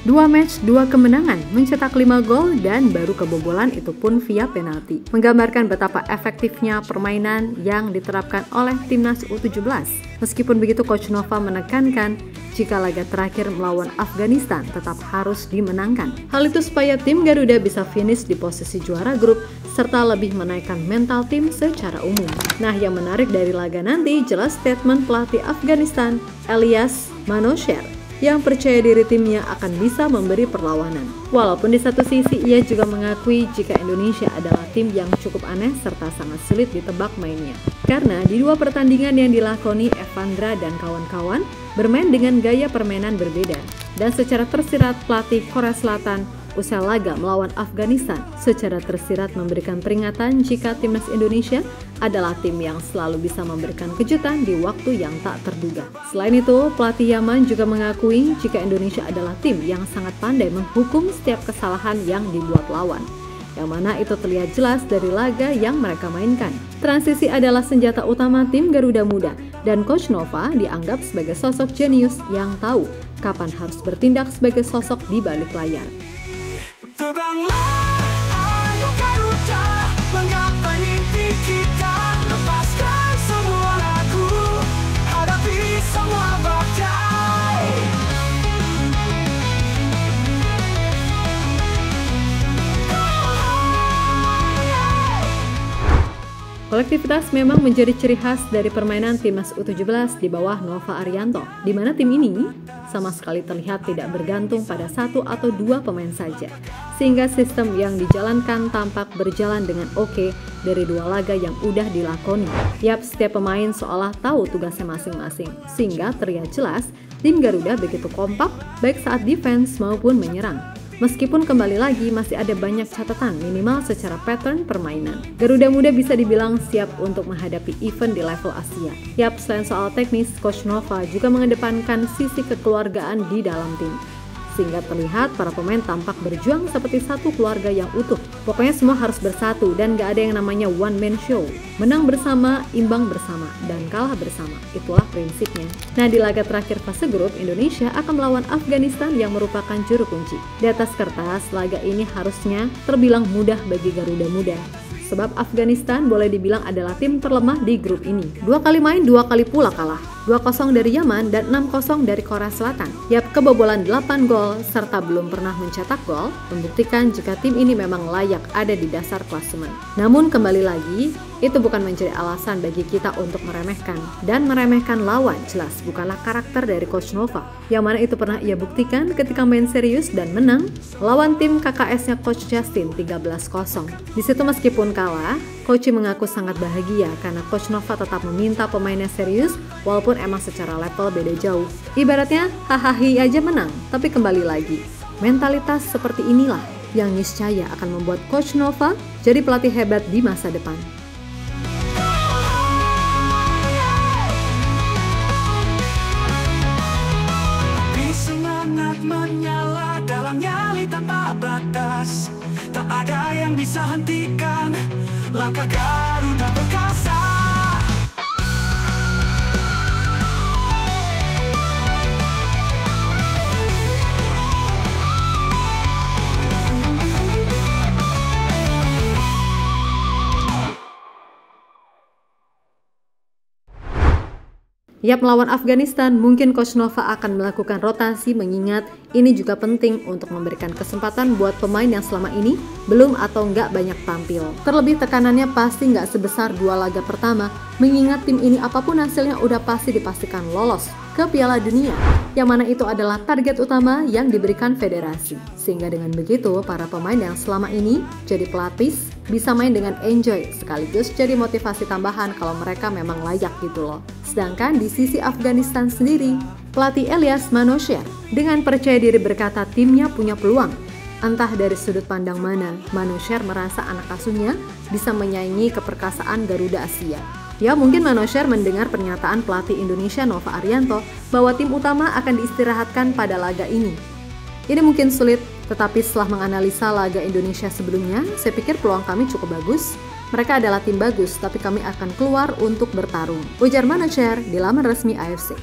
2 match, 2 kemenangan, mencetak 5 gol dan baru kebobolan itu pun via penalti. Menggambarkan betapa efektifnya permainan yang diterapkan oleh timnas U17. Meskipun begitu, Coach Nova menekankan jika laga terakhir melawan Afghanistan tetap harus dimenangkan. Hal itu supaya tim Garuda bisa finish di posisi juara grup serta lebih menaikkan mental tim secara umum. Nah, yang menarik dari laga nanti jelas statement pelatih Afghanistan, Elias Manosher, yang percaya diri timnya akan bisa memberi perlawanan. Walaupun di satu sisi ia juga mengakui jika Indonesia adalah tim yang cukup aneh serta sangat sulit ditebak mainnya. Karena di 2 pertandingan yang dilakoni, Evandra dan kawan-kawan bermain dengan gaya permainan berbeda. Dan secara tersirat pelatih Korea Selatan usai laga melawan Afghanistan secara tersirat memberikan peringatan jika timnas Indonesia adalah tim yang selalu bisa memberikan kejutan di waktu yang tak terduga. Selain itu, pelatih Yaman juga mengakui jika Indonesia adalah tim yang sangat pandai menghukum setiap kesalahan yang dibuat lawan, yang mana itu terlihat jelas dari laga yang mereka mainkan. Transisi adalah senjata utama tim Garuda Muda, dan Coach Nova dianggap sebagai sosok jenius yang tahu kapan harus bertindak sebagai sosok di balik layar. Terbanglah, ayo Garuda, menggapai mimpi kita, lepaskan semua ragu, hadapi semua badai. Kolektivitas memang menjadi ciri khas dari permainan timnas U17 di bawah Nova Arianto, di mana tim ini sama sekali terlihat tidak bergantung pada 1 atau 2 pemain saja, sehingga sistem yang dijalankan tampak berjalan dengan oke dari 2 laga yang udah dilakoni. Yap, setiap pemain seolah tahu tugasnya masing-masing, sehingga terlihat jelas tim Garuda begitu kompak baik saat defense maupun menyerang. Meskipun kembali lagi masih ada banyak catatan minimal secara pattern permainan. Garuda Muda bisa dibilang siap untuk menghadapi event di level Asia. Yap, selain soal teknis, Coach Nova juga mengedepankan sisi kekeluargaan di dalam tim, sehingga terlihat para pemain tampak berjuang seperti satu keluarga yang utuh. Pokoknya semua harus bersatu dan gak ada yang namanya one man show. Menang bersama, imbang bersama, dan kalah bersama. Itulah prinsipnya. Nah, di laga terakhir fase grup, Indonesia akan melawan Afghanistan yang merupakan juru kunci. Di atas kertas, laga ini harusnya terbilang mudah bagi Garuda Muda, sebab Afghanistan boleh dibilang adalah tim terlemah di grup ini. 2 kali main, 2 kali pula kalah. 2-0 dari Yaman dan 6-0 dari Korea Selatan. Yap, kebobolan 8 gol serta belum pernah mencetak gol membuktikan jika tim ini memang layak ada di dasar klasemen. Namun kembali lagi, itu bukan menjadi alasan bagi kita untuk meremehkan. Dan meremehkan lawan jelas bukanlah karakter dari Coach Nova, yang mana itu pernah ia buktikan ketika main serius dan menang lawan tim KKS-nya Coach Justin 13-0. Di situ meskipun kalah, Coach mengaku sangat bahagia karena Coach Nova tetap meminta pemainnya serius walaupun emang secara level beda jauh. Ibaratnya hahaha aja menang, tapi kembali lagi, mentalitas seperti inilah yang niscaya akan membuat Coach Nova jadi pelatih hebat di masa depan. Semangat menyala dalam nyali tanpa batas, tak ada yang bisa hentikan langkah Garuda perkasa. Yap, melawan Afghanistan, mungkin Coach Nova akan melakukan rotasi mengingat ini juga penting untuk memberikan kesempatan buat pemain yang selama ini belum atau nggak banyak tampil. Terlebih tekanannya pasti nggak sebesar 2 laga pertama, mengingat tim ini apapun hasilnya udah pasti dipastikan lolos ke Piala Dunia, yang mana itu adalah target utama yang diberikan federasi. Sehingga dengan begitu, para pemain yang selama ini jadi pelapis bisa main dengan enjoy, sekaligus jadi motivasi tambahan kalau mereka memang layak gitu loh. Sedangkan di sisi Afghanistan sendiri, pelatih Elias Manosher dengan percaya diri berkata timnya punya peluang. Entah dari sudut pandang mana, Manosher merasa anak asuhnya bisa menyaingi keperkasaan Garuda Asia. Ya, mungkin Manosher mendengar pernyataan pelatih Indonesia Nova Arianto bahwa tim utama akan diistirahatkan pada laga ini. Ini mungkin sulit, tetapi setelah menganalisa laga Indonesia sebelumnya, saya pikir peluang kami cukup bagus. Mereka adalah tim bagus, tapi kami akan keluar untuk bertarung, ujar Manosher di laman resmi AFC.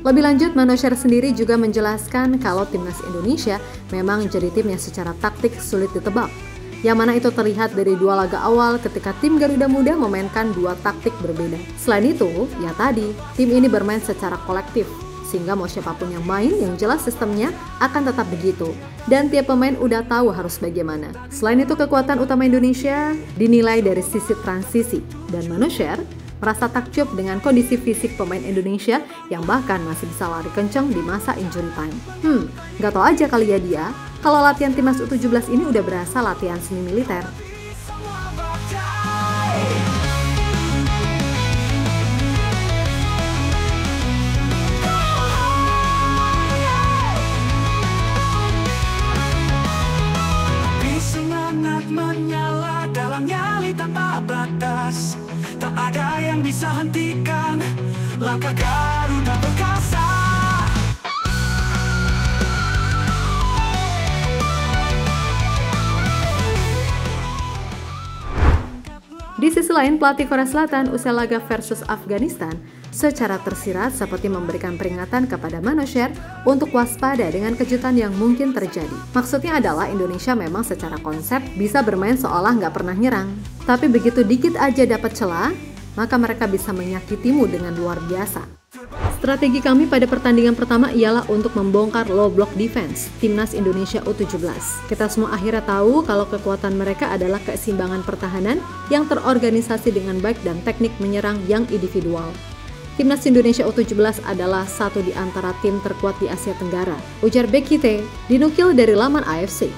Lebih lanjut, Mansyur sendiri juga menjelaskan kalau timnas Indonesia memang jadi tim yang secara taktik sulit ditebak. Yang mana itu terlihat dari 2 laga awal ketika tim Garuda Muda memainkan 2 taktik berbeda. Selain itu, ya tadi, tim ini bermain secara kolektif. Sehingga mau siapapun yang main, yang jelas sistemnya akan tetap begitu. Dan tiap pemain udah tahu harus bagaimana. Selain itu, kekuatan utama Indonesia dinilai dari sisi transisi. Dan Mansyur merasa takjub dengan kondisi fisik pemain Indonesia yang bahkan masih bisa lari kencang di masa injury time. Nggak tahu aja kali ya dia, kalau latihan timnas U17 ini udah berasa latihan semi militer. Menyala dalam nyali tanpa batas, tak ada yang bisa hentikan langkah Garuda perkasa. Di sisi lain, pelatih Korea Selatan usai laga versus Afghanistan secara tersirat seperti memberikan peringatan kepada Mansyur untuk waspada dengan kejutan yang mungkin terjadi. Maksudnya adalah Indonesia memang secara konsep bisa bermain seolah nggak pernah nyerang. Tapi begitu dikit aja dapat celah, maka mereka bisa menyakitimu dengan luar biasa. Strategi kami pada pertandingan pertama ialah untuk membongkar low block defense timnas Indonesia U17. Kita semua akhirnya tahu kalau kekuatan mereka adalah keseimbangan pertahanan yang terorganisasi dengan baik dan teknik menyerang yang individual. Timnas Indonesia U17 adalah satu di antara tim terkuat di Asia Tenggara, ujar Bek Kite, dinukil dari laman AFC.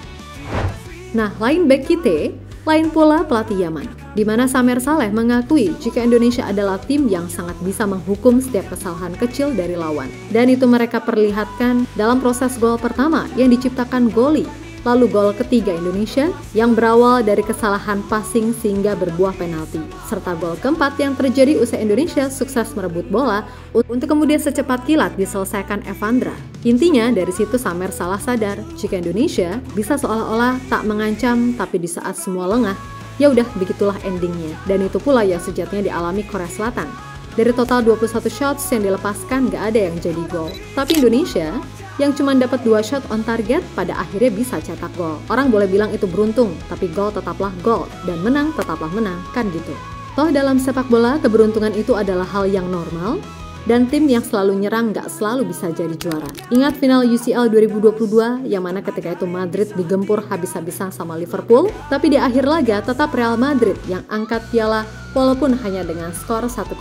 Nah, lain Bek Kite, lain pula pelatih Yaman, di mana Samer Saleh mengakui jika Indonesia adalah tim yang sangat bisa menghukum setiap kesalahan kecil dari lawan. Dan itu mereka perlihatkan dalam proses gol pertama yang diciptakan Goli, lalu gol ketiga Indonesia yang berawal dari kesalahan passing sehingga berbuah penalti, serta gol keempat yang terjadi usai Indonesia sukses merebut bola untuk kemudian secepat kilat diselesaikan Evandra. Intinya dari situ Samer Saleh sadar jika Indonesia bisa seolah-olah tak mengancam, tapi di saat semua lengah, ya udah begitulah endingnya. Dan itu pula yang sejatinya dialami Korea Selatan. Dari total 21 shots yang dilepaskan gak ada yang jadi gol. Tapi Indonesia yang cuma dapat 2 shot on target pada akhirnya bisa cetak gol. Orang boleh bilang itu beruntung, tapi gol tetaplah gol dan menang tetaplah menang, kan gitu. Toh dalam sepak bola, keberuntungan itu adalah hal yang normal dan tim yang selalu nyerang gak selalu bisa jadi juara. Ingat final UCL 2022 yang mana ketika itu Madrid digempur habis-habisan sama Liverpool, tapi di akhir laga tetap Real Madrid yang angkat piala walaupun hanya dengan skor 1-0.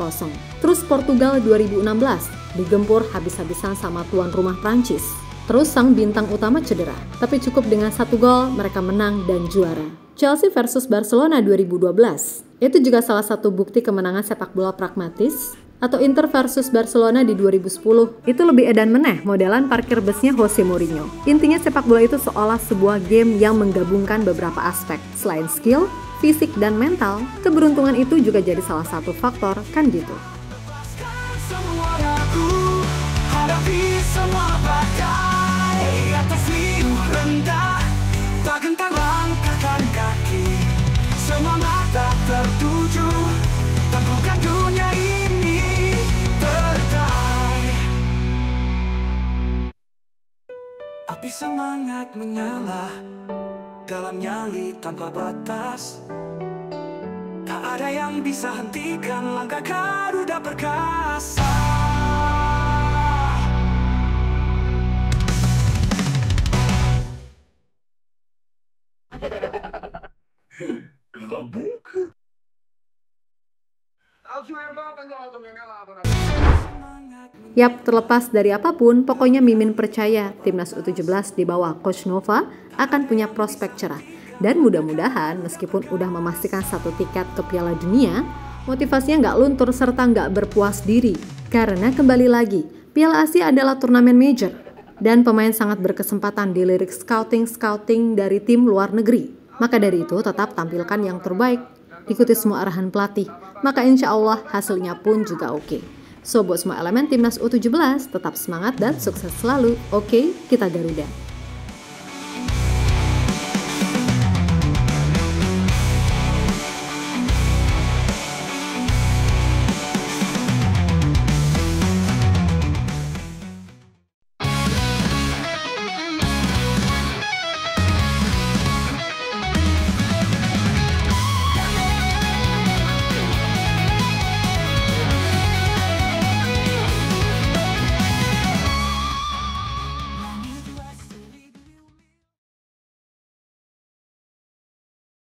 Terus Portugal 2016 digempur habis-habisan sama tuan rumah Prancis. Terus sang bintang utama cedera, tapi cukup dengan 1 gol mereka menang dan juara. Chelsea versus Barcelona 2012, itu juga salah satu bukti kemenangan sepak bola pragmatis. Atau Inter versus Barcelona di 2010, itu lebih edan meneh modelan parkir busnya Jose Mourinho. Intinya sepak bola itu seolah sebuah game yang menggabungkan beberapa aspek. Selain skill, fisik, dan mental, keberuntungan itu juga jadi salah satu faktor, kan gitu. Hadapi semua badai atas mimpi rendah, tak gentar langkahkan kaki, semangat tak tertuju, tentukan dunia ini terdai. Api semangat menyala dalam nyali tanpa batas, tak ada yang bisa hentikan langkah Garuda perkasa. Yap, terlepas dari apapun, pokoknya Mimin percaya timnas U17 di bawah Coach Nova akan punya prospek cerah. Dan mudah-mudahan meskipun udah memastikan 1 tiket ke Piala Dunia, motivasinya nggak luntur serta nggak berpuas diri. Karena kembali lagi, Piala Asia adalah turnamen major. Dan pemain sangat berkesempatan dilirik scouting dari tim luar negeri. Maka dari itu tetap tampilkan yang terbaik. Ikuti semua arahan pelatih, maka insya Allah hasilnya pun juga oke. So buat semua elemen timnas U17 tetap semangat dan sukses selalu. Oke, kita Garuda.